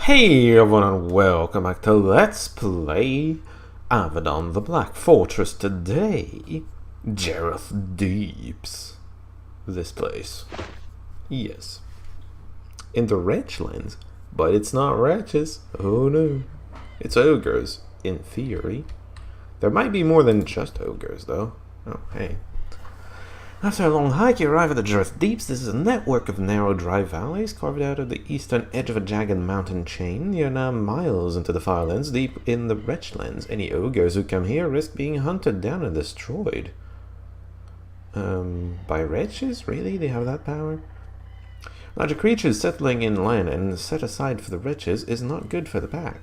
Hey everyone and welcome back to Let's Play Avadon the Black Fortress. Today, Jhereth Deeps. This place. Yes. In the Wretchlands, but it's not wretches. Oh no. It's ogres, in theory. There might be more than just ogres though. Oh, hey. After a long hike, you arrive at the Jhereth Deeps. This is a network of narrow, dry valleys carved out of the eastern edge of a jagged mountain chain. You're now miles into the Firelands, deep in the Wretchlands. Any ogres who come here risk being hunted down and destroyed. By wretches? Really? They have that power? Larger creatures settling in land and set aside for the wretches is not good for the pack.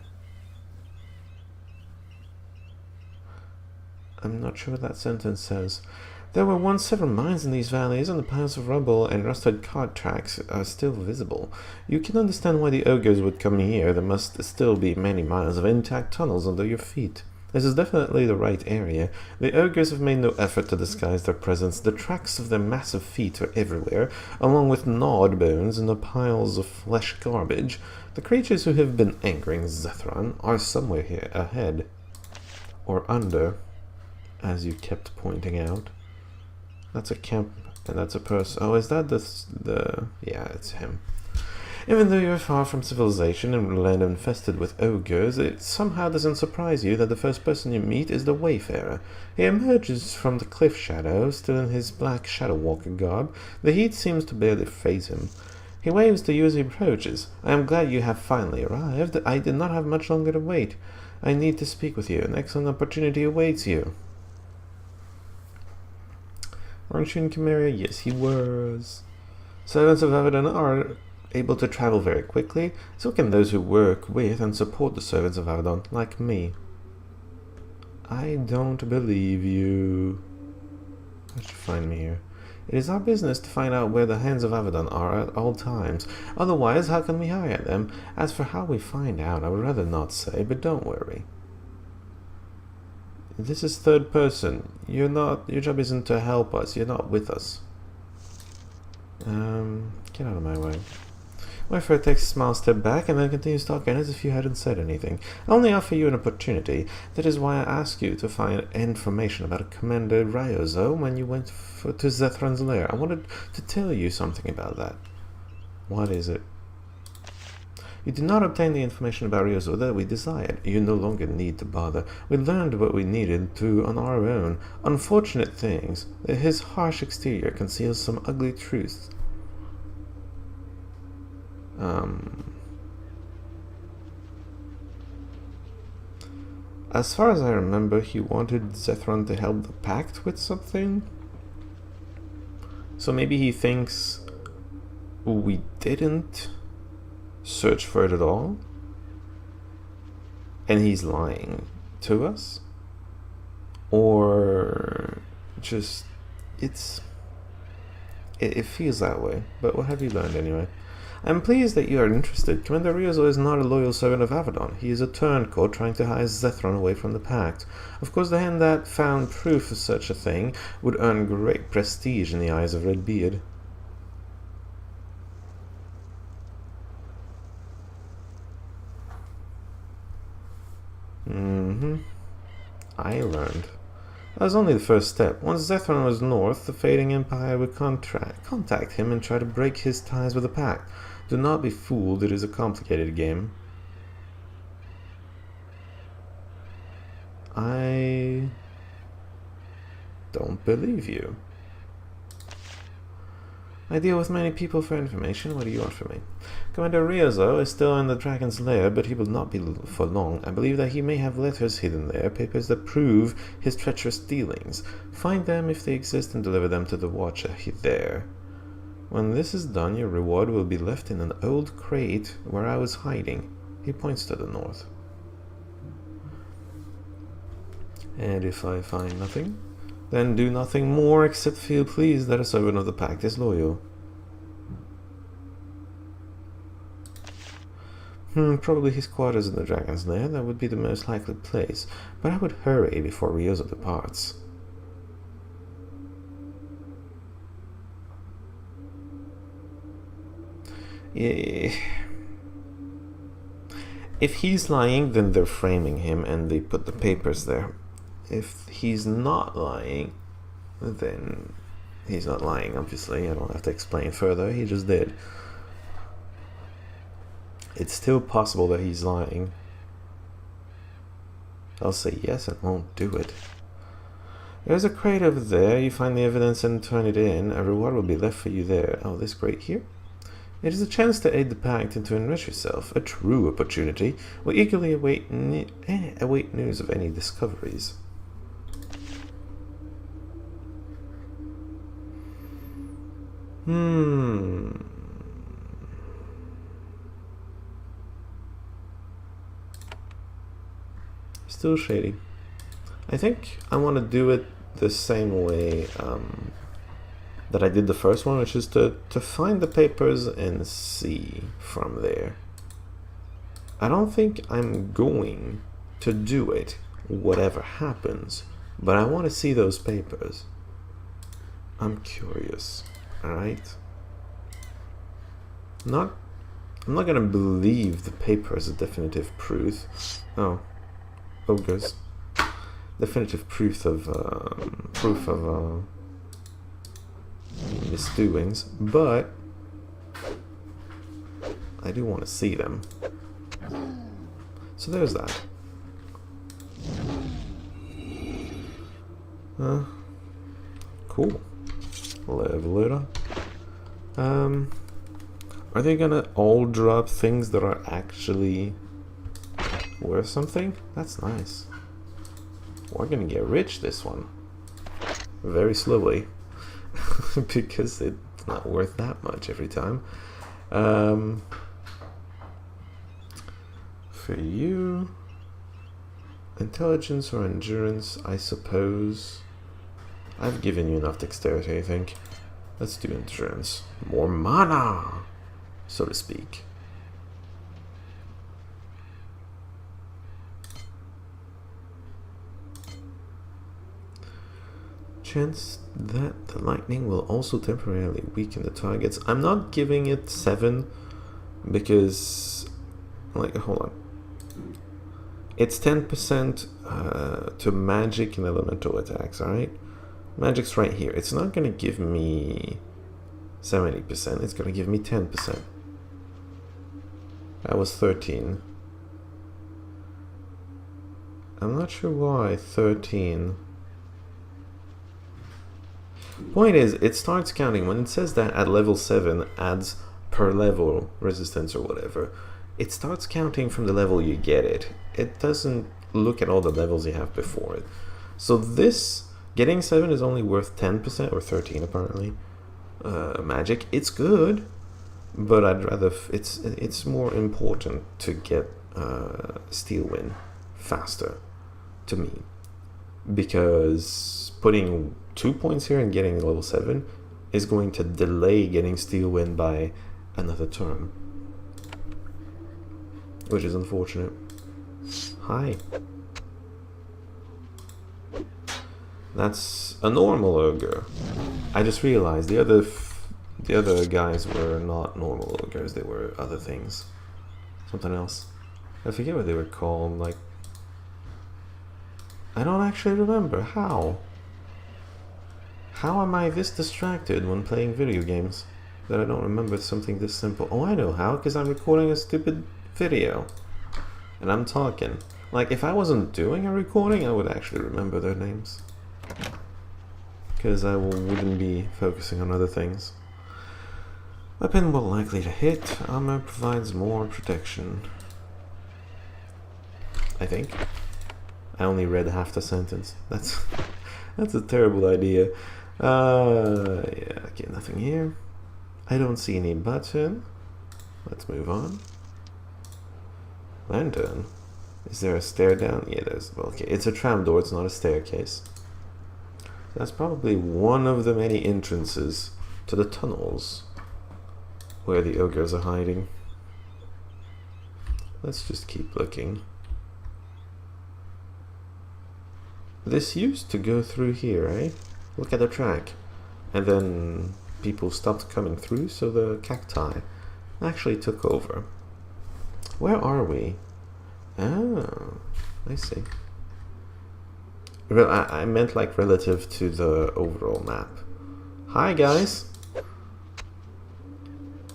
I'm not sure what that sentence says. There were once several mines in these valleys, and the piles of rubble and rusted cart tracks are still visible. You can understand why the ogres would come here. There must still be many miles of intact tunnels under your feet. This is definitely the right area. The ogres have made no effort to disguise their presence. The tracks of their massive feet are everywhere, along with gnawed bones and the piles of flesh garbage. The creatures who have been angering Zethron are somewhere here ahead. Or under, as you kept pointing out. That's a camp, and that's a person. Oh, is that the... Yeah, it's him. Even though you're far from civilization and land infested with ogres, it somehow doesn't surprise you that the first person you meet is the Wayfarer. He emerges from the cliff shadow, still in his black Shadow Walker garb. The heat seems to barely faze him. He waves to you as he approaches. I am glad you have finally arrived. I did not have much longer to wait. I need to speak with you. An excellent opportunity awaits you. Weren't you in Chimeria? Yes, he was. Servants of Avadon are able to travel very quickly. So can those who work with and support the servants of Avadon, like me. I don't believe you. What should find me here? It is our business to find out where the hands of Avadon are at all times. Otherwise, how can we hire them? As for how we find out, I would rather not say, but don't worry. This is third person. Your job isn't to help us. You're not with us. Get out of my way. Wayfarer takes a small step back and then continues talking as if you hadn't said anything. I only offer you an opportunity. That is why I asked you to find information about Commander Ryozo when you went to Zethron's lair. I wanted to tell you something about that. What is it? You did not obtain the information about Ryozo that we desired. You no longer need to bother. We learned what we needed to on our own. Unfortunate things. His harsh exterior conceals some ugly truths. As far as I remember, he wanted Zethron to help the Pact with something. So maybe he thinks we didn't search for it at all, and he's lying to us, or just it feels that way. But what have you learned anyway? I'm pleased that you are interested. Commander Ryozo is not a loyal servant of Avadon. He is a turncoat trying to hide Zethron away from the Pact. Of course, the hand that found proof of such a thing would earn great prestige in the eyes of Redbeard. I learned. That was only the first step. Once Zethron was north, the fading Empire would contact him and try to break his ties with the Pact. Do not be fooled, it is a complicated game. I don't believe you. I deal with many people for information. What do you want from me? Commander Ryozo is still in the Dragon's Lair, but he will not be for long. I believe that he may have letters hidden there, papers that prove his treacherous dealings. Find them if they exist and deliver them to the Watcher there. When this is done, your reward will be left in an old crate where I was hiding. He points to the north. And if I find nothing, then do nothing more except feel pleased that a servant of the Pact is loyal. Probably his quarters in the Dragon's Lair. That would be the most likely place. But I would hurry before Ryozo departs. If he's lying, then they're framing him and they put the papers there. If he's not lying, then he's not lying, obviously. I don't have to explain further. He just did. It's still possible that he's lying. I'll say yes and won't do it. There's a crate over there. You find the evidence and turn it in. A reward will be left for you there. Oh, this crate here? It is a chance to aid the pact and to enrich yourself. A true opportunity. We'll eagerly await news of any discoveries. Still shady. I think I want to do it the same way that I did the first one, which is to find the papers and see from there. I don't think I'm going to do it, whatever happens, but I want to see those papers. I'm curious, alright? I'm not gonna believe the paper as a definitive proof. Oh, ogres. Definitive proof of misdoings, but I do want to see them. So there's that. Cool. Level it up. Are they gonna all drop things that are actually worth something? That's nice. We're gonna get rich this one. Very slowly. Because it's not worth that much every time. For you, intelligence or endurance, I suppose. I've given you enough dexterity, I think. Let's do endurance. More mana, so to speak. Chance that the lightning will also temporarily weaken the targets. I'm not giving it 7 because, like, hold on. It's 10% to magic and elemental attacks, alright? Magic's right here. It's not going to give me 70%, it's going to give me 10%. That was 13. I'm not sure why 13. Point is, it starts counting. When it says that at level 7 adds per level resistance or whatever, it starts counting from the level you get it. It doesn't look at all the levels you have before it. So this, getting 7 is only worth 10% or 13 apparently. Magic, it's good, but I'd rather, it's more important to get Steel Wind faster to me. Because putting 2 points here and getting level 7 is going to delay getting Steel Wind by another turn, which is unfortunate. Hi. That's a normal ogre. I just realized the other guys were not normal ogres, they were other things. Something else. I forget what they were called, like, I don't actually remember. How am I this distracted when playing video games that I don't remember something this simple? Oh, I know how, because I'm recording a stupid video and I'm talking. Like, if I wasn't doing a recording, I would actually remember their names, because I wouldn't be focusing on other things. Weapon well likely to hit. Armor provides more protection, I think. I only read half the sentence. That's a terrible idea. Yeah, okay, nothing here. I don't see any button. Let's move on. Lantern. Is there a stair down? Yeah, there's. Well, okay, it's a tram door. It's not a staircase. That's probably one of the many entrances to the tunnels where the ogres are hiding. Let's just keep looking. This used to go through here, eh? Look at the track. And then people stopped coming through, so the cacti actually took over. Where are we? Oh, I see. I meant like relative to the overall map. Hi guys!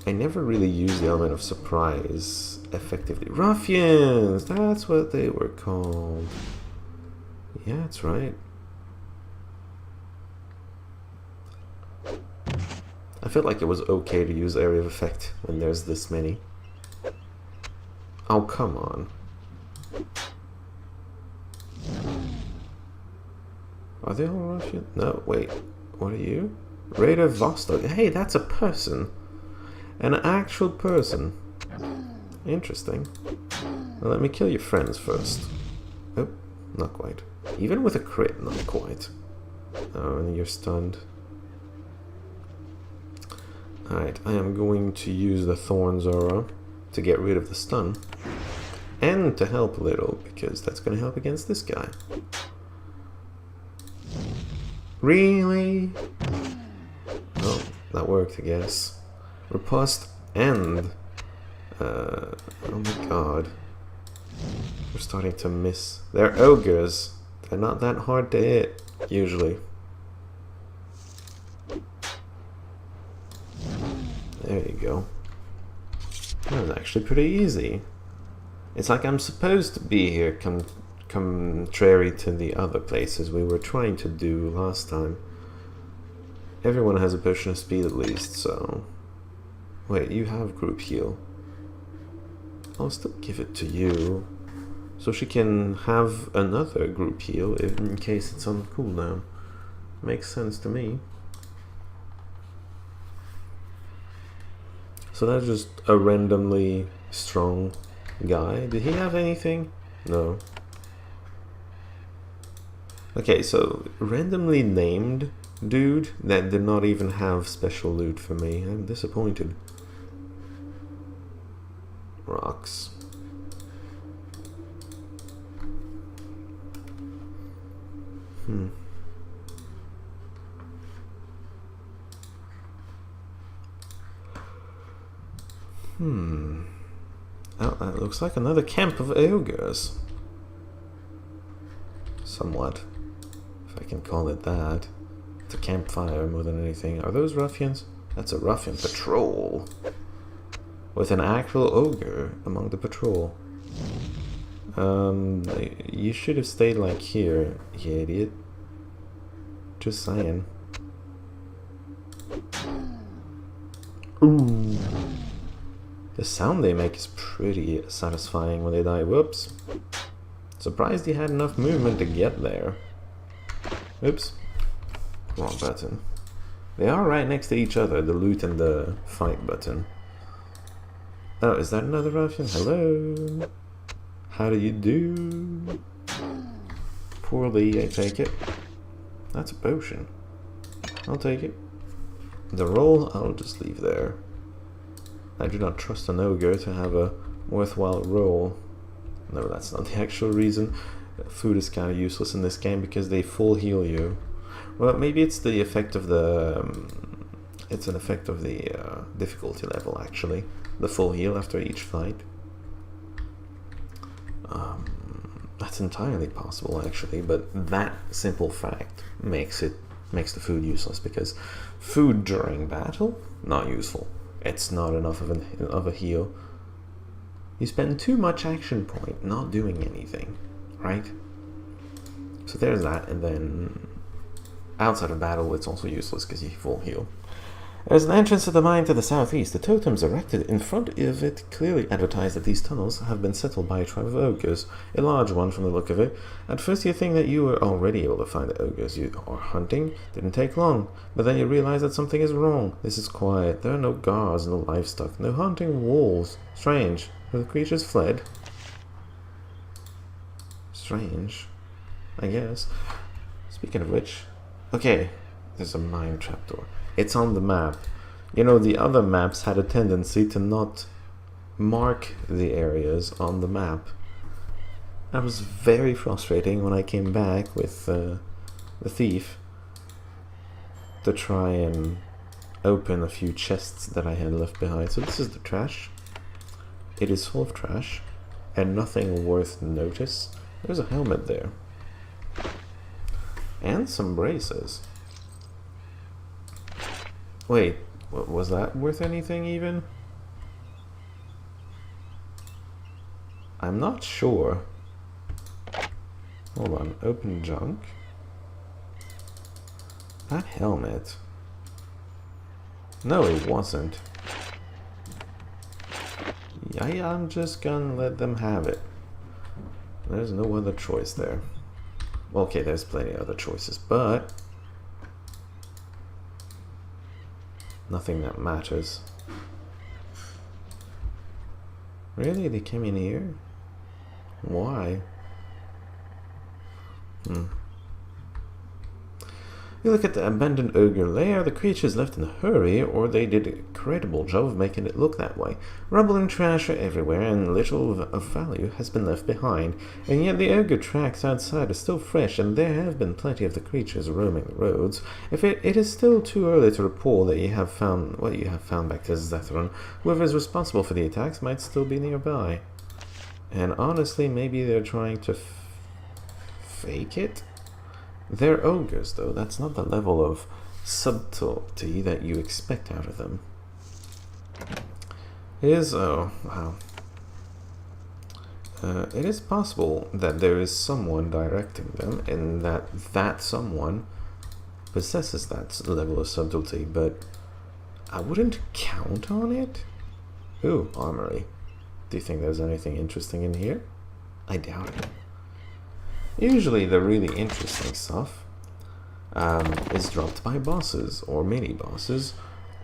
I never really used the element of surprise effectively. Ruffians! That's what they were called. Yeah, that's right. I felt like it was okay to use area of effect when there's this many. Oh, come on. Are they all Russian? No, wait. What are you? Raider Vostok. Hey, that's a person. An actual person. Interesting. Well, let me kill your friends first. Oh, not quite. Even with a crit, not quite. Oh, and you're stunned. Alright, I am going to use the Thorns Aura to get rid of the stun. And to help a little, because that's going to help against this guy. Really? Oh, that worked, I guess. Riposte and... oh my god. We're starting to miss. They're ogres. They're not that hard to hit, usually. There you go. That was actually pretty easy. It's like I'm supposed to be here contrary to the other places we were trying to do last time. Everyone has a potion of speed at least, so... Wait, you have group heal. I'll still give it to you. So she can have another group heal in case it's on cooldown. Makes sense to me. So that's just a randomly strong guy. Did he have anything? No. Okay, so randomly named dude that did not even have special loot for me. I'm disappointed. Rocks. Oh, that looks like another camp of ogres. Somewhat. If I can call it that. It's a campfire more than anything. Are those ruffians? That's a ruffian patrol. With an actual ogre among the patrol. You should have stayed like here, you idiot. Just saying. Ooh. The sound they make is pretty satisfying when they die. Whoops. Surprised he had enough movement to get there. Oops. Wrong button. They are right next to each other, the loot and the fight button. Oh, is that another ruffian? Hello? How do you do? Poorly, I take it. That's a potion. I'll take it. The roll, I'll just leave there. I do not trust an ogre to have a worthwhile roll. No, that's not the actual reason. Food is kind of useless in this game because they full heal you. Well, maybe it's the effect of the... it's an effect of the difficulty level, actually. The full heal after each fight. That's entirely possible, actually, but that simple fact makes the food useless, because food during battle, not useful. It's not enough of a heal. You spend too much action point not doing anything, right? So there's that, and then outside of battle it's also useless because you full heal. There's an entrance to the mine to the southeast. The totems erected in front of it clearly advertise that these tunnels have been settled by a tribe of ogres, a large one from the look of it. At first you think that you were already able to find the ogres you are hunting. Didn't take long, but then you realize that something is wrong. This is quiet. There are no guards, no livestock, no hunting wolves. Strange. Have the creatures fled? Strange. I guess. Speaking of which... Okay, there's a mine trapdoor. It's on the map. You know, the other maps had a tendency to not mark the areas on the map. That was very frustrating when I came back with the thief to try and open a few chests that I had left behind. So this is the trash. It is full of trash. and nothing worth notice. There's a helmet there. And some braces. Wait, was that worth anything even? I'm not sure. Hold on, open junk. That helmet. No, it wasn't. Yeah, I'm just gonna let them have it. There's no other choice there. Okay, there's plenty of other choices, but nothing that matters. Really? They came in here? Why? You look at the abandoned ogre lair, the creatures left in a hurry, or they did an incredible job of making it look that way. Rubble and trash are everywhere, and little of value has been left behind. And yet the ogre tracks outside are still fresh, and there have been plenty of the creatures roaming the roads. If it is still too early to report that you have found what you have found back to Zethron, whoever is responsible for the attacks might still be nearby. And honestly, maybe they're trying to fake it? They're ogres, though. That's not the level of subtlety that you expect out of them. It is, oh, wow. It is possible that there is someone directing them, and that someone possesses that level of subtlety, but I wouldn't count on it. Ooh, armory. Do you think there's anything interesting in here? I doubt it. Usually the really interesting stuff is dropped by bosses, or mini-bosses,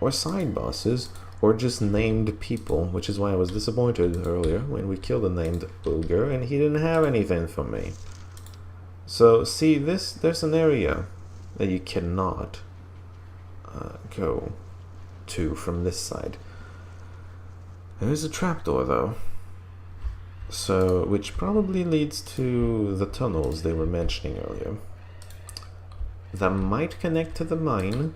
or side bosses, or just named people, which is why I was disappointed earlier when we killed a named ogre and he didn't have anything for me. So, see, there's an area that you cannot go to from this side. There's a trapdoor, though. So, which probably leads to the tunnels they were mentioning earlier. That might connect to the mine.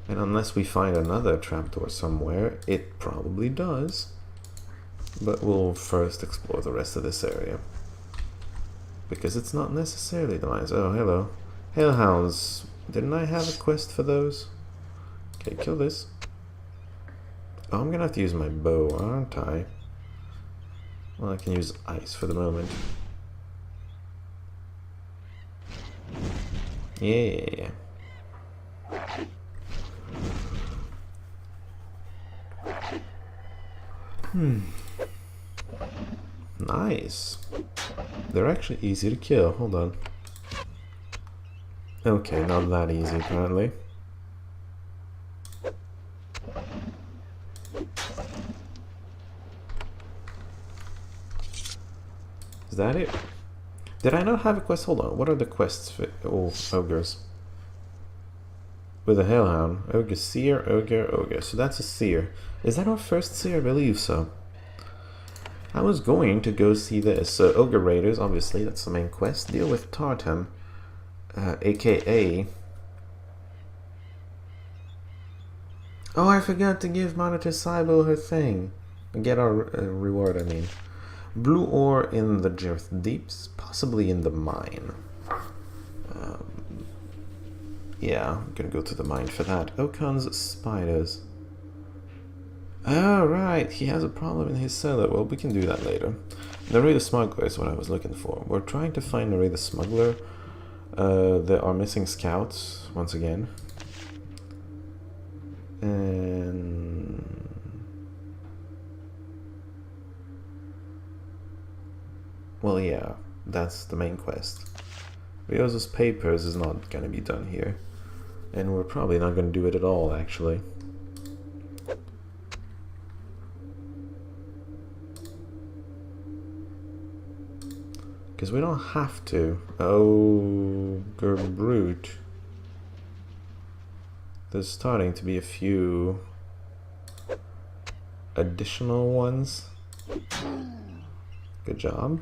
And unless we find another trapdoor somewhere, it probably does. But we'll first explore the rest of this area. Because it's not necessarily the mines. Oh, hello. Hellhounds. Didn't I have a quest for those? Okay, kill this. Oh, I'm gonna have to use my bow, aren't I? Well, I can use ice for the moment. Yeah. Nice. They're actually easy to kill. Hold on. Okay, not that easy apparently. Is that it? Did I not have a quest? Hold on. What are the quests for all ogres? With a hellhound. Ogre, seer, ogre. So that's a seer. Is that our first seer? I believe so. I was going to go see this. So ogre raiders, obviously, that's the main quest. Deal with Tartan. AKA... Oh, I forgot to give Monitor Cybele her thing. Get our reward, I mean. Blue ore in the Jhereth deeps, possibly in the mine. Yeah, I'm gonna go to the mine for that. Okan's spiders. Oh, right, he has a problem in his cellar. Well, we can do that later. Narray the Smuggler is what I was looking for. We're trying to find Narray the Smuggler. There are missing scouts, once again. And... well, yeah, that's the main quest. Riozo's papers is not gonna be done here. And we're probably not gonna do it at all, actually. Because we don't have to. Ogre Brute. There's starting to be a few additional ones. Good job.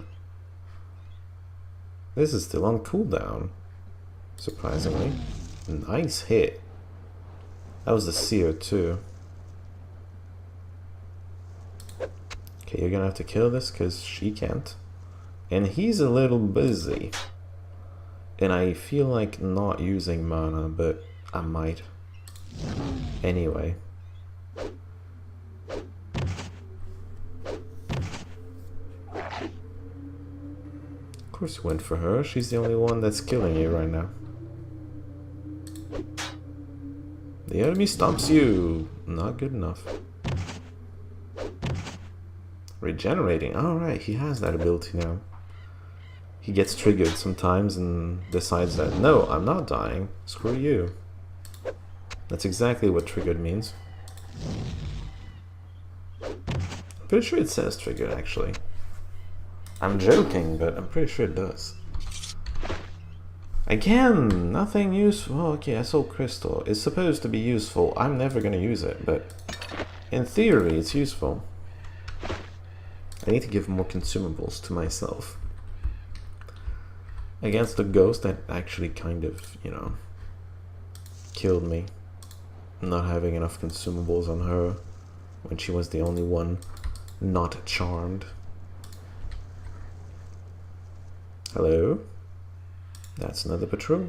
This is still on cooldown, surprisingly. Nice hit. That was the seer too. Okay, you're gonna have to kill this because she can't. And he's a little busy. And I feel like not using mana, but I might. Anyway. Of course you went for her. She's the only one that's killing you right now. The enemy stomps you. Not good enough. Regenerating. Alright, he has that ability now. He gets triggered sometimes and decides that, no, I'm not dying. Screw you. That's exactly what triggered means. I'm pretty sure it says triggered, actually. I'm joking, but I'm pretty sure it does. Again, nothing useful. Oh, okay, I sold crystal. It's supposed to be useful. I'm never gonna use it, but in theory, it's useful. I need to give more consumables to myself. Against the ghost that actually kind of, you know, killed me. Not having enough consumables on her when she was the only one not charmed. Hello? That's another patrol.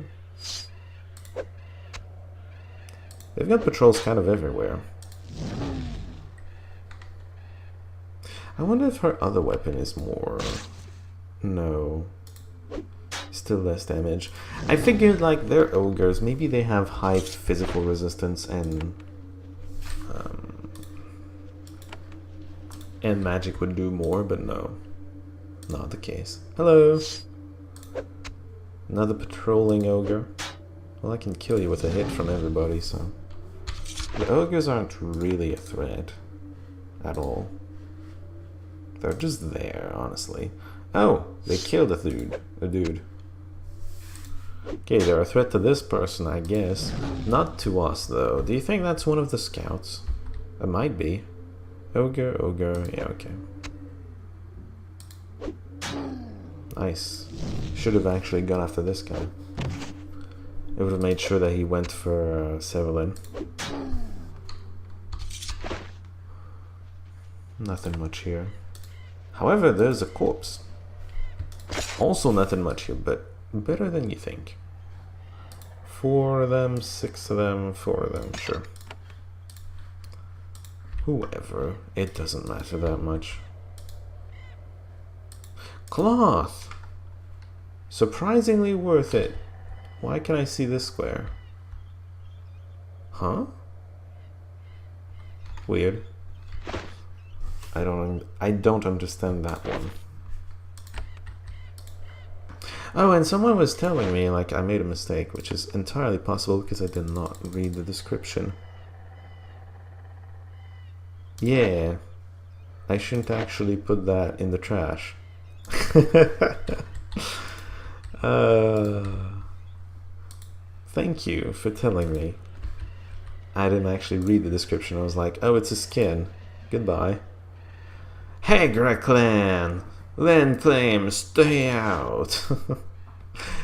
They've got patrols kind of everywhere. I wonder if her other weapon is more... No. Still less damage. I figured like they're ogres, maybe they have high physical resistance and magic would do more, but no. Not the case. Hello! Another patrolling ogre. Well, I can kill you with a hit from everybody, so... The ogres aren't really a threat. At all. They're just there, honestly. Oh! They killed a dude. Okay, they're a threat to this person, I guess. Not to us, though. Do you think that's one of the scouts? It might be. Ogre, ogre... Yeah, okay. Nice. Should have actually gone after this guy. It would have made sure that he went for Sevelin. Nothing much here. However, there's a corpse. Also nothing much here, but better than you think. 4 of them, 6 of them, 4 of them, sure. Whoever, it doesn't matter that much. Cloth! Surprisingly worth it. Why can I see this square? Huh? Weird. I don't understand that one. Oh, and someone was telling me, like, I made a mistake, which is entirely possible because I did not read the description. Yeah. I shouldn't actually put that in the trash. Thank you for telling me. I didn't actually read the description. I was like, oh, it's a skin. Goodbye. Hagra clan! Land claim, stay out!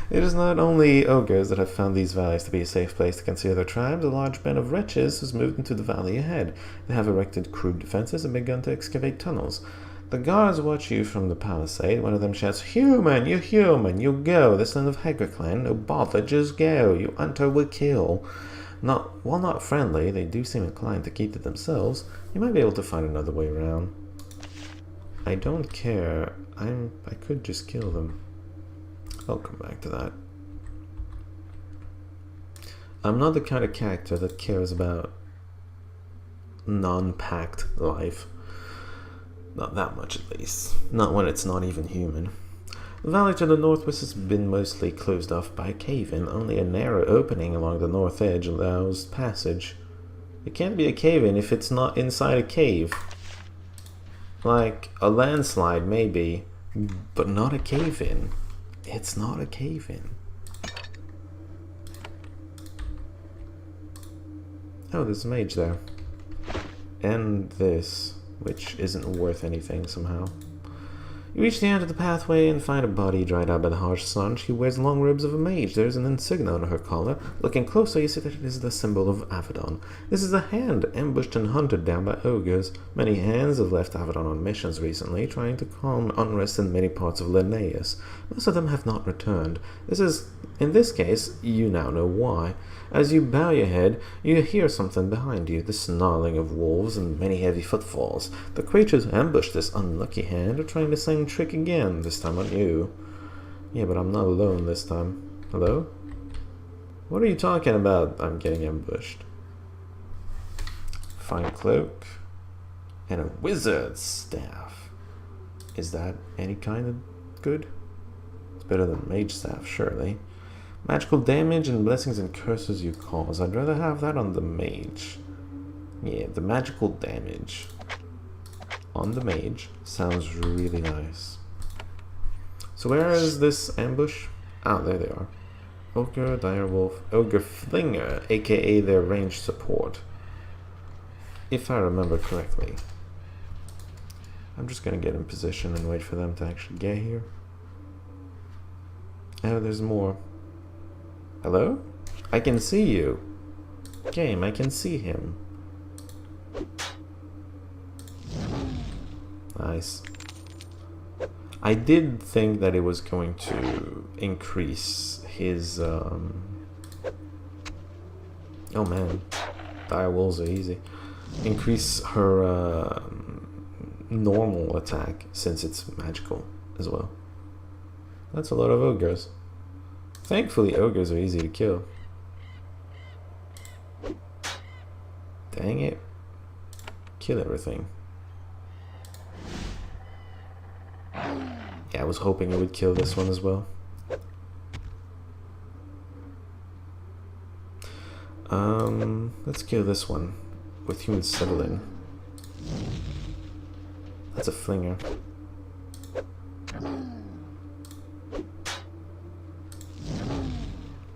It is not only ogres that have found these valleys to be a safe place to conceal their tribes. A large band of wretches has moved into the valley ahead. They have erected crude defenses and begun to excavate tunnels. The guards watch you from the palisade. One of them shouts, "Human, you go. The son of Hagra clan, no bother, just go. You hunter will kill." While not friendly, they do seem inclined to keep to themselves. You might be able to find another way around. I don't care. I could just kill them. I'll come back to that. I'm not the kind of character that cares about non-packed life. Not that much, at least. Not when it's not even human. The valley to the northwest has been mostly closed off by a cave-in. Only a narrow opening along the north edge allows passage. It can't be a cave-in if it's not inside a cave. Like, a landslide, maybe, but not a cave-in. It's not a cave-in. Oh, there's a mage there. And this, which isn't worth anything somehow. You reach the end of the pathway and find a body dried out by the harsh sun. She wears long robes of a mage. There is an insignia on her collar. Looking closer, you see that it is the symbol of Avadon. This is a hand ambushed and hunted down by ogres. Many hands have left Avadon on missions recently, trying to calm unrest in many parts of Linnaeus. Most of them have not returned. In this case, you now know why. As you bow your head, you hear something behind you, the snarling of wolves and many heavy footfalls. The creatures ambushed this unlucky hand are trying the same trick again, this time on you. Yeah, but I'm not alone this time. Hello? What are you talking about? I'm getting ambushed. Fine cloak. And a wizard's staff. Is that any kind of good? It's better than mage staff, surely. Magical damage and blessings and curses you cause. I'd rather have that on the mage. Yeah, the magical damage on the mage sounds really nice. So where is this ambush? Ah, there they are. Ogre, direwolf, ogre flinger, aka their ranged support. If I remember correctly. I'm just gonna get in position and wait for them to actually get here. Oh, there's more. Hello? I can see you. Game, I can see him. Nice. I did think that it was going to increase his, Oh man. Dire wolves are easy. Increase her, normal attack, since it's magical as well. That's a lot of ogres. Thankfully, ogres are easy to kill. Dang it. Kill everything. Yeah, I was hoping it would kill this one as well. Let's kill this one with human settling. That's a flinger.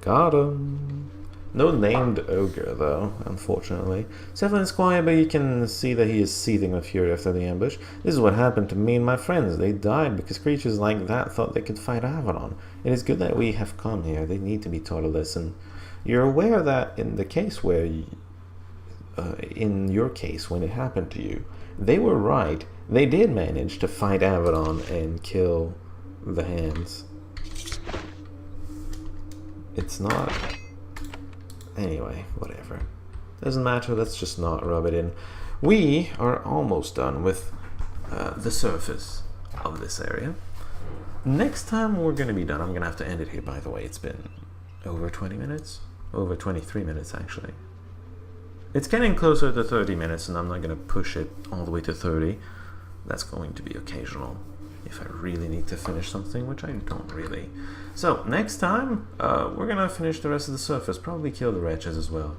Got him. No named ogre, though, unfortunately. Sevlin's quiet, but you can see that he is seething with fury after the ambush. This is what happened to me and my friends. They died because creatures like that thought they could fight Avadon. It is good that we have come here. They need to be taught a lesson. You're aware that in the case where, in your case, when it happened to you, they were right. They did manage to fight Avadon and kill the hands. It's not... Anyway, whatever. Doesn't matter, let's just not rub it in. We are almost done with the surface of this area. Next time we're going to be done, I'm going to have to end it here, by the way. It's been over 20 minutes? Over 23 minutes, actually. It's getting closer to 30 minutes, and I'm not going to push it all the way to 30. That's going to be occasional. If I really need to finish something, which I don't really. So, next time, we're gonna finish the rest of the surface. Probably kill the wretches as well.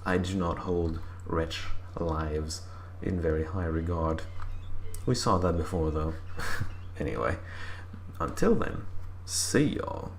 I do not hold wretch lives in very high regard. We saw that before, though. Anyway, until then, see y'all.